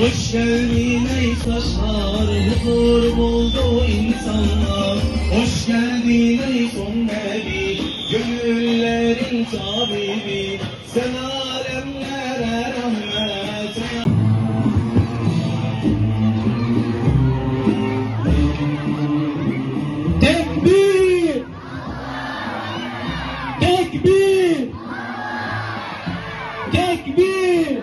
Hoş geldin ey taşlar, huzur buldu insanlar. Hoş geldin ey son nebi, gönüllerin tabibi. Sen alemlere rahmet. Tekbir! Tekbir! Tekbir!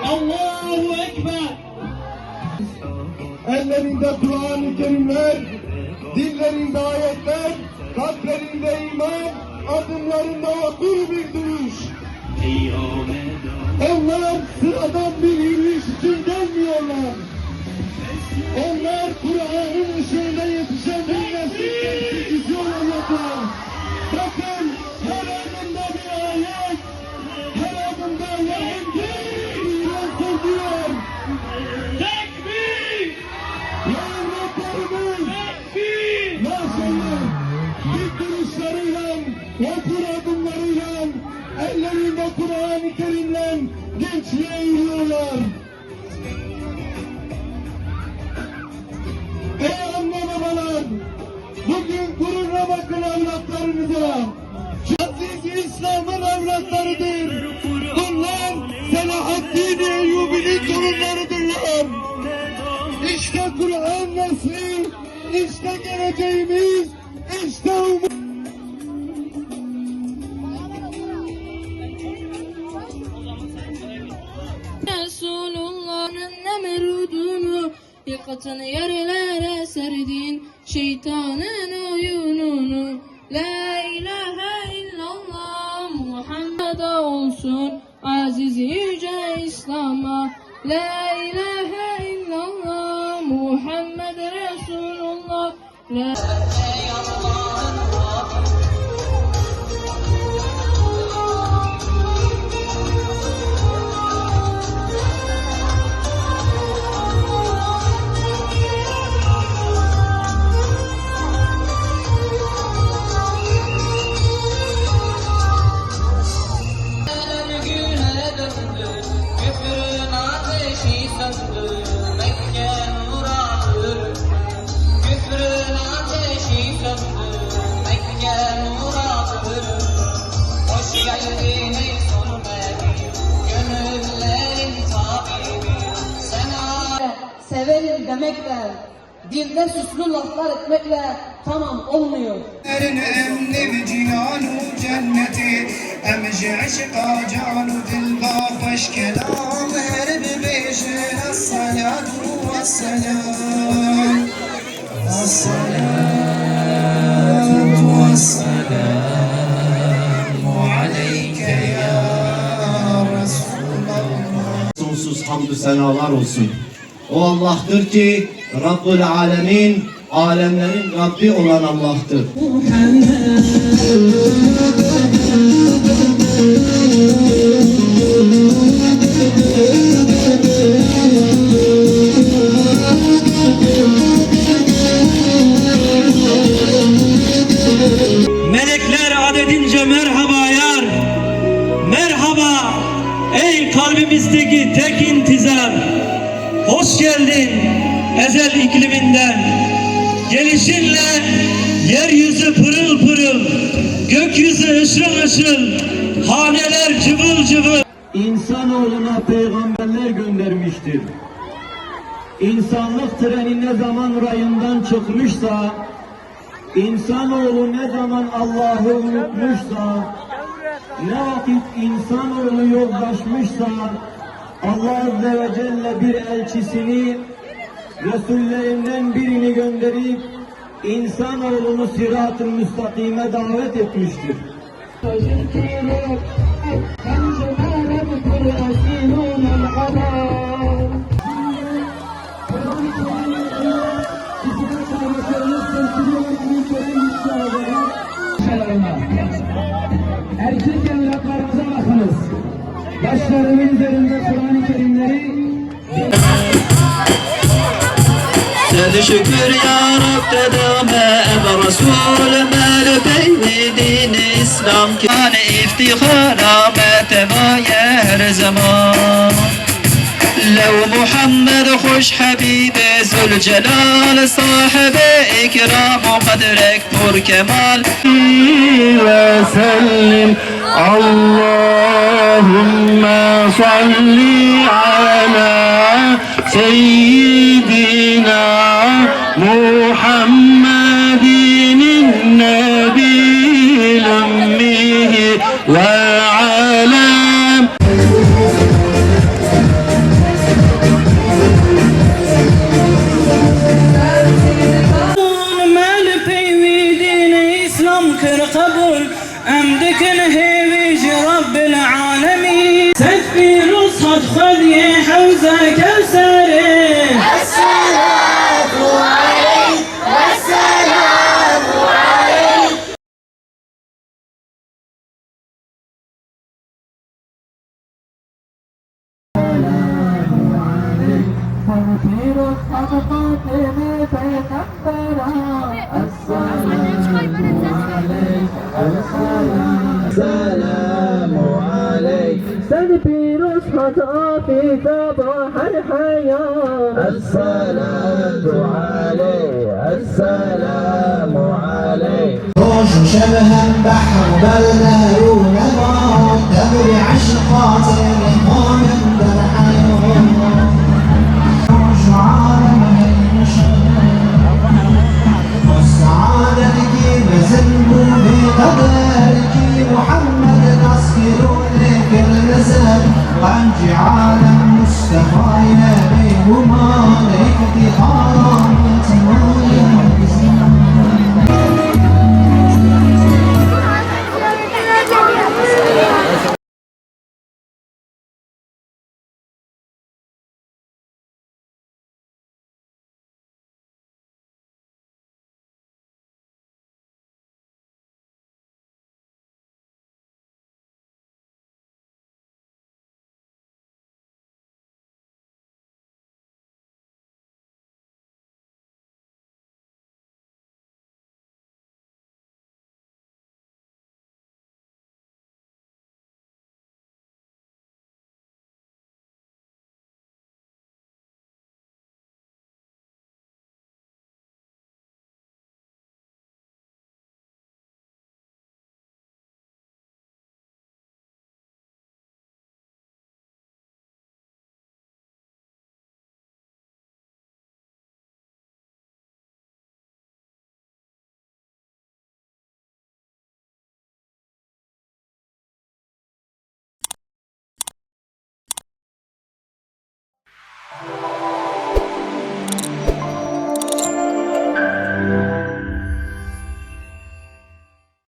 Allahu Ekber! Ellerinde Kur'an-ı Kerimler, dillerinde ayetler, kalplerinde iman, adımlarında okur bir duruş. Onlar sıradan bir yürüyüş için gelmiyorlar. Onlar Kur'an'ın ışığında yetişen bir nesil vizyon olacaklar. Bakın her adımda bir ayet, her adımda Allah'ın bir söylüyor. Tekbir! Yavrularımız Tekbir! maşallah dik duruşlarıyla, okur adımlarıyla, ellerinde Kur'an-ı Kerim'le gençliğe yürüyorlar. Ey anne babalar, bugün gururla bakın evlatlarınıza. Aziz İslam'ın evlatlarıdır. Bunlar Selahaddin Eyyubi'nin torunlarıdırlar. İşte Kur'an nesli, işte geleceğimiz, işte umut. Resulullah'ın emerudunu yıkatın yerlere serdin şeytanın oyununu. La ilahe illallah Muhammed olsun aziz yüce İslam'a. La ilahe illallah Muhammed Resulullah. La severim demekle, dilde süslü laflar etmekle tamam olmuyor. emni cinanu cenneti emci aşka canu dilba hoş kelam her beşin as-salatu was-salam as-salatu was-salamu aleyke ya Resulallah. Sonsuz hamdü senalar olsun. O Allah'tır ki Rabbul Alemin, alemlerin Rabbi olan Allah'tır. Melekler adedince merhaba yar. Merhaba ey kalbimizdeki tek intizam. Hoş geldin ezel ikliminden. Gelişinle yeryüzü pırıl pırıl, gökyüzü ışıl ışıl, haneler cıvıl cıvıl. İnsanoğluna peygamberler göndermiştir. İnsanlık treni ne zaman rayından çıkmışsa, insanoğlu ne zaman Allah'ı unutmuşsa, ne vakit insanoğlu yozlaşmışsa, Allah Azze ve Celle bir elçisini, Resullerinden birini gönderip insanoğlunu sırat-ı müstakime davet etmiştir. Erkek evlatlarımıza bakınız. Başlarının üzerinde Kur'an-ı Kerimleri. Seni şükür ya Rab dedeme ve Resulüme lübeyni din-i İslam ki iftihara metevaya her zaman. لو محمد خوش حبيبي ذو الجلال صاحب إكرام وقدرك نور كمال وسلم اللهم صل على سيدنا محمد النبي الأمي وعلى رب العالمين سد رصد خذ يا حمزة كوثري السلام عليك والسلام عليك تدبير خطأ في صباح الحياة الصلاة عليه السلام عليه روج شبه بحر بل نار نار تبرع عشقات